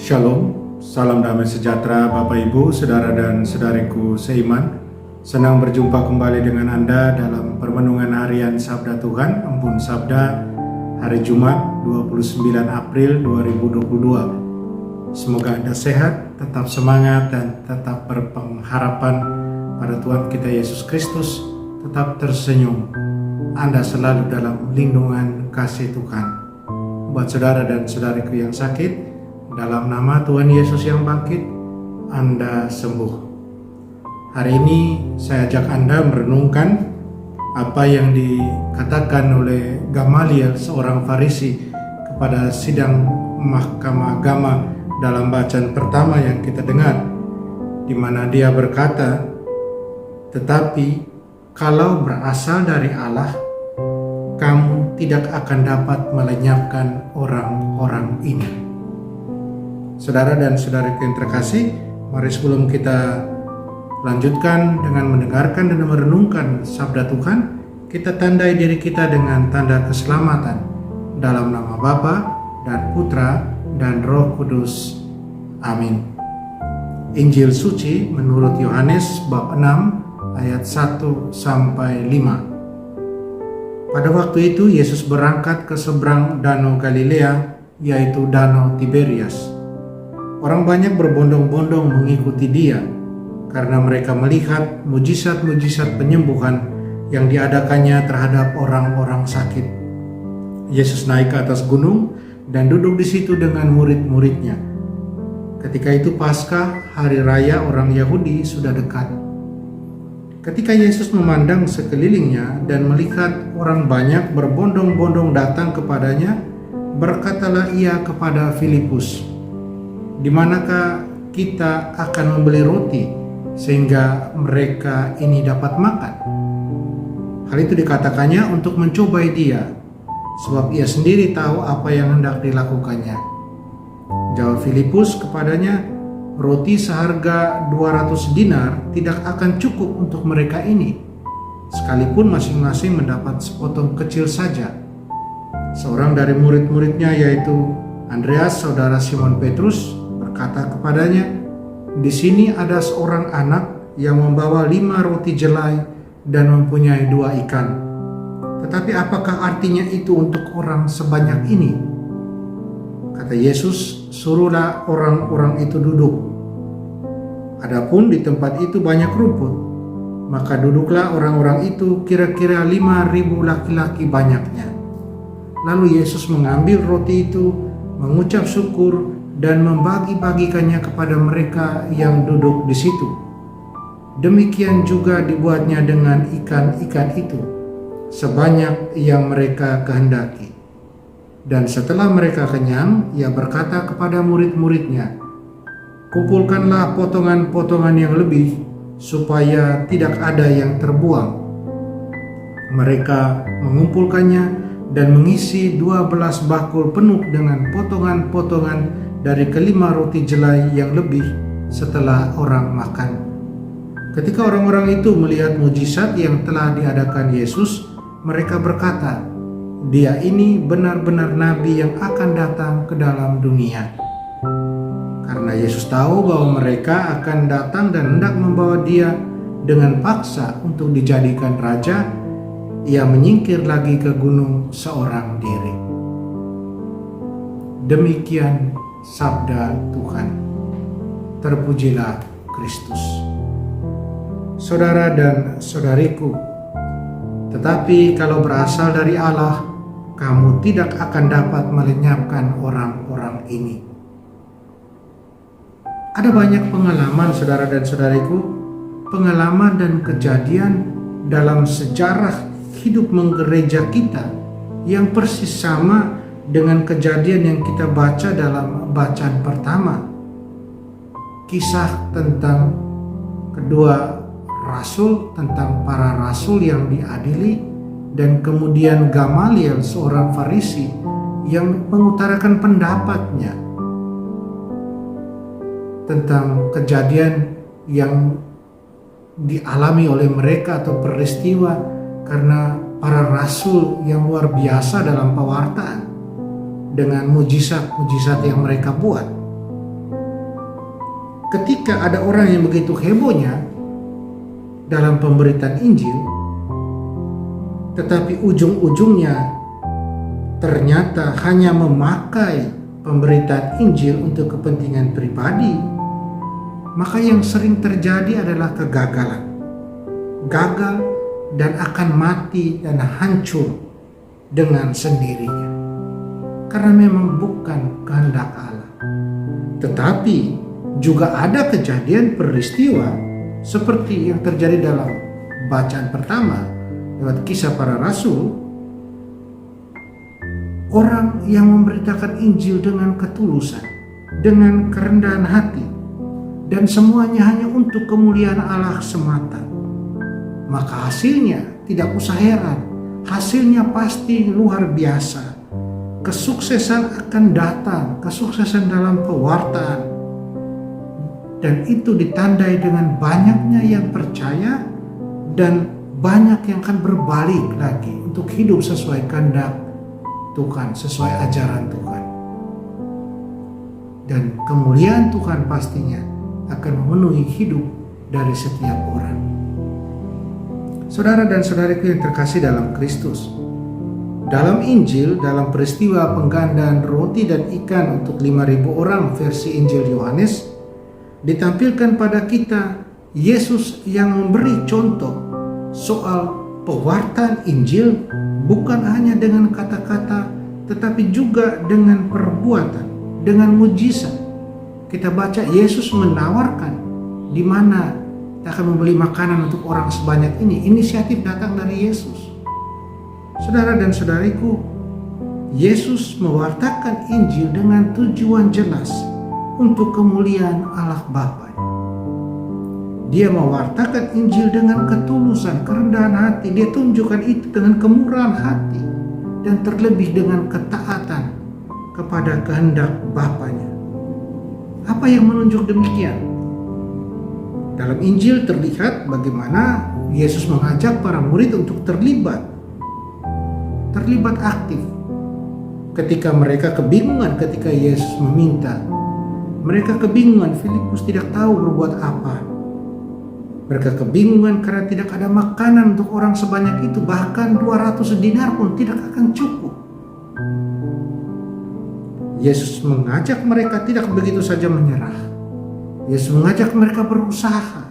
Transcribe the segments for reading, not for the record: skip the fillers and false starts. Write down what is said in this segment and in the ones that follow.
Shalom, salam damai sejahtera Bapak Ibu, Saudara dan Saudariku seiman. Senang berjumpa kembali dengan Anda dalam permenungan harian Sabda Tuhan, Embun Sabda, hari Jumat 29 April 2022. Semoga Anda sehat, tetap semangat dan tetap berpengharapan pada Tuhan kita Yesus Kristus, tetap tersenyum. Anda selalu dalam lindungan kasih Tuhan. Buat saudara dan saudariku yang sakit, dalam nama Tuhan Yesus yang bangkit, Anda sembuh. Hari ini saya ajak Anda merenungkan apa yang dikatakan oleh Gamaliel, seorang Farisi, kepada sidang Mahkamah Agama dalam bacaan pertama yang kita dengar, di mana dia berkata, "Tetapi kalau berasal dari Allah, kamu tidak akan dapat melenyapkan orang-orang ini." Saudara dan saudariku yang terkasih, mari sebelum kita lanjutkan dengan mendengarkan dan merenungkan sabda Tuhan, kita tandai diri kita dengan tanda keselamatan dalam nama Bapa dan Putra dan Roh Kudus. Amin. Injil suci menurut Yohanes bab 6 ayat 1 sampai 5. Pada waktu itu Yesus berangkat ke seberang danau Galilea, yaitu danau Tiberias. Orang banyak berbondong-bondong mengikuti dia karena mereka melihat mujizat-mujizat penyembuhan yang diadakannya terhadap orang-orang sakit. Yesus naik ke atas gunung dan duduk di situ dengan murid-muridnya. Ketika itu Paskah, hari raya orang Yahudi, sudah dekat. Ketika Yesus memandang sekelilingnya dan melihat orang banyak berbondong-bondong datang kepadanya, berkatalah ia kepada Filipus, "Di manakah kita akan membeli roti sehingga mereka ini dapat makan?" Hal itu dikatakannya untuk mencobai dia, sebab ia sendiri tahu apa yang hendak dilakukannya. Jawab Filipus kepadanya, "Roti seharga 200 dinar tidak akan cukup untuk mereka ini, sekalipun masing-masing mendapat sepotong kecil saja." Seorang dari murid-muridnya, yaitu Andreas, saudara Simon Petrus, berkata kepadanya, "Di sini ada seorang anak yang membawa 5 roti jelai dan mempunyai 2 ikan. Tetapi apakah artinya itu untuk orang sebanyak ini?" Kata Yesus, "Suruhlah orang-orang itu duduk." Adapun di tempat itu banyak rumput, maka duduklah orang-orang itu, kira-kira 5.000 laki-laki banyaknya. Lalu Yesus mengambil roti itu, mengucap syukur, dan membagi-bagikannya kepada mereka yang duduk di situ. Demikian juga dibuatnya dengan ikan-ikan itu, sebanyak yang mereka kehendaki. Dan setelah mereka kenyang, ia berkata kepada murid-muridnya, "Kumpulkanlah potongan-potongan yang lebih, supaya tidak ada yang terbuang." Mereka mengumpulkannya dan mengisi 12 bakul penuh dengan potongan-potongan dari kelima roti jelai yang lebih setelah orang makan. Ketika orang-orang itu melihat mujizat yang telah diadakan Yesus, mereka berkata, "Dia ini benar-benar nabi yang akan datang ke dalam dunia." Karena Yesus tahu bahwa mereka akan datang dan hendak membawa dia dengan paksa untuk dijadikan raja, ia menyingkir lagi ke gunung seorang diri. Demikian sabda Tuhan. Terpujilah Kristus. Saudara dan saudariku, tetapi kalau berasal dari Allah, kamu tidak akan dapat melenyapkan orang-orang ini. Ada banyak pengalaman, saudara dan saudariku, pengalaman dan kejadian dalam sejarah hidup menggereja kita yang persis sama dengan kejadian yang kita baca dalam bacaan pertama. Kisah tentang kedua rasul, tentang para rasul yang diadili, dan kemudian Gamaliel, seorang Farisi yang mengutarakan pendapatnya tentang kejadian yang dialami oleh mereka atau peristiwa karena para rasul yang luar biasa dalam pewartaan dengan mujizat-mujizat yang mereka buat. ketika ada orang yang begitu hebohnya dalam pemberitaan Injil, tetapi ujung-ujungnya ternyata hanya memakai pemberitaan Injil untuk kepentingan pribadi, maka yang sering terjadi adalah kegagalan. Gagal dan akan mati dan hancur dengan sendirinya. Karena memang bukan kehendak Allah. Tetapi juga ada kejadian peristiwa seperti yang terjadi dalam bacaan pertama lewat Kisah Para Rasul. Orang yang memberitakan Injil dengan ketulusan, dengan kerendahan hati, dan semuanya hanya untuk kemuliaan Allah semata. Maka hasilnya tidak usah heran, hasilnya pasti luar biasa. Kesuksesan akan datang, kesuksesan dalam pewartaan. Dan itu ditandai dengan banyaknya yang percaya dan banyak yang akan berbalik lagi untuk hidup sesuai kehendak Tuhan, sesuai ajaran Tuhan. Dan kemuliaan Tuhan pastinya akan memenuhi hidup dari setiap orang. Saudara dan saudariku yang terkasih dalam Kristus, dalam Injil, dalam peristiwa penggandaan roti dan ikan untuk 5.000 orang versi Injil Yohanes, ditampilkan pada kita Yesus yang memberi contoh soal pewartaan Injil, bukan hanya dengan kata-kata, tetapi juga dengan perbuatan, dengan mujizat. Kita baca Yesus menawarkan di mana kita akan membeli makanan untuk orang sebanyak ini. Inisiatif datang dari Yesus. Saudara dan saudariku, Yesus mewartakan Injil dengan tujuan jelas untuk kemuliaan Allah Bapa. Dia mewartakan Injil dengan ketulusan, kerendahan hati. Dia tunjukkan itu dengan kemurahan hati dan terlebih dengan ketaatan kepada kehendak Bapanya. Apa yang menunjuk demikian? Dalam Injil terlihat bagaimana Yesus mengajak para murid untuk terlibat aktif. Ketika mereka kebingungan ketika Yesus meminta, mereka kebingungan, Filipus tidak tahu berbuat apa. Mereka kebingungan karena tidak ada makanan untuk orang sebanyak itu, bahkan 200 dinar pun tidak akan cukup. Yesus mengajak mereka tidak begitu saja menyerah. Yesus mengajak mereka berusaha.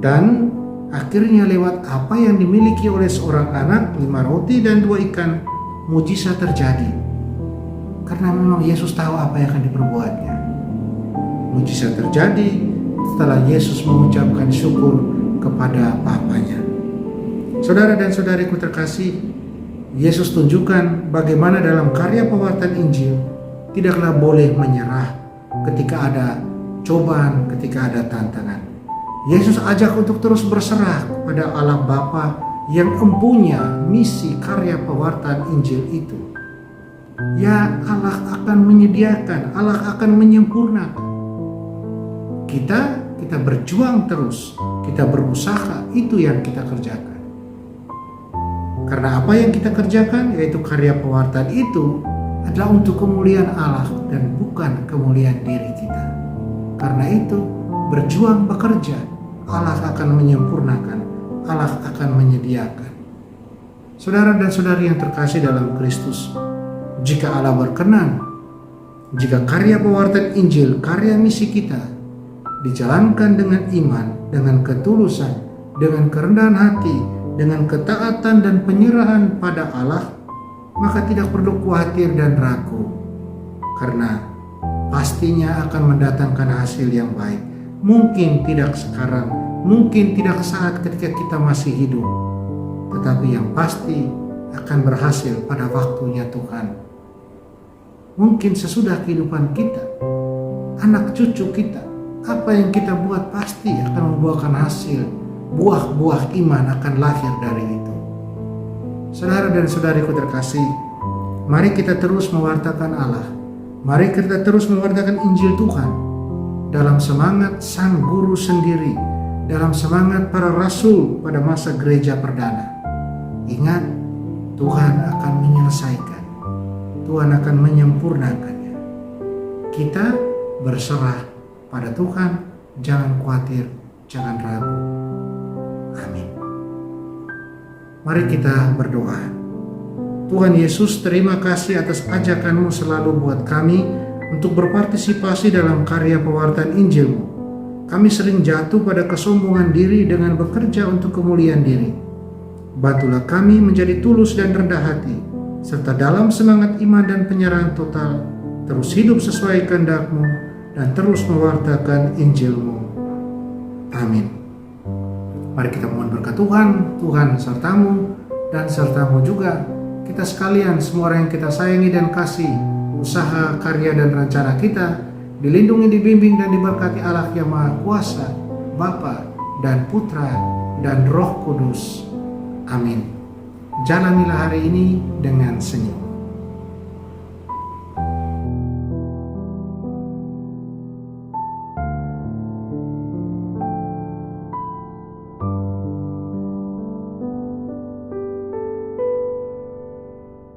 Dan akhirnya lewat apa yang dimiliki oleh seorang anak, 5 roti dan 2 ikan, mujizat terjadi. Karena memang Yesus tahu apa yang akan diperbuatnya. Mujizat terjadi setelah Yesus mengucapkan syukur kepada Bapanya. Saudara dan saudariku terkasih, Yesus tunjukkan bagaimana dalam karya pewartaan Injil tidaklah boleh menyerah ketika ada cobaan, ketika ada tantangan. Yesus ajak untuk terus berserah kepada Allah Bapa yang mempunyai misi karya pewartaan Injil itu. Ya, Allah akan menyediakan, Allah akan menyempurnakan. Kita berjuang terus, kita berusaha, itu yang kita kerjakan. Karena apa yang kita kerjakan, yaitu karya pewartaan itu, adalah untuk kemuliaan Allah dan bukan kemuliaan diri kita. Karena itu, berjuang bekerja, Allah akan menyempurnakan, Allah akan menyediakan. Saudara dan saudari yang terkasih dalam Kristus, jika Allah berkenan, jika karya pewartaan Injil, karya misi kita dijalankan dengan iman, dengan ketulusan, dengan kerendahan hati, dengan ketaatan dan penyerahan pada Allah, maka tidak perlu khawatir dan ragu, karena pastinya akan mendatangkan hasil yang baik. Mungkin tidak sekarang, mungkin tidak saat ketika kita masih hidup, tetapi yang pasti akan berhasil pada waktunya Tuhan. Mungkin sesudah kehidupan kita, anak cucu kita, apa yang kita buat pasti akan membuahkan hasil. Buah-buah iman akan lahir dari itu. Saudara dan saudariku terkasih, mari kita terus mewartakan Allah. Mari kita terus mewartakan Injil Tuhan dalam semangat Sang Guru sendiri, dalam semangat para rasul pada masa gereja perdana. Ingat, Tuhan akan menyelesaikan, Tuhan akan menyempurnakannya. Kita berserah pada Tuhan, jangan khawatir, jangan ragu. Amin. Mari kita berdoa. Tuhan Yesus, terima kasih atas ajakan-Mu selalu buat kami untuk berpartisipasi dalam karya pewartaan Injil-Mu. Kami sering jatuh pada kesombongan diri dengan bekerja untuk kemuliaan diri. Bantulah kami menjadi tulus dan rendah hati, serta dalam semangat iman dan penyerahan total, terus hidup sesuai kehendak-Mu dan terus mewartakan Injil-Mu. Amin. Mari kita mohon berkat Tuhan. Tuhan sertamu dan sertamu juga. Kita sekalian, semua orang yang kita sayangi dan kasih, usaha, karya, dan rencana kita dilindungi, dibimbing, dan diberkati Allah yang Maha Kuasa, Bapa dan Putra dan Roh Kudus. Amin. Jalanilah hari ini dengan senyum.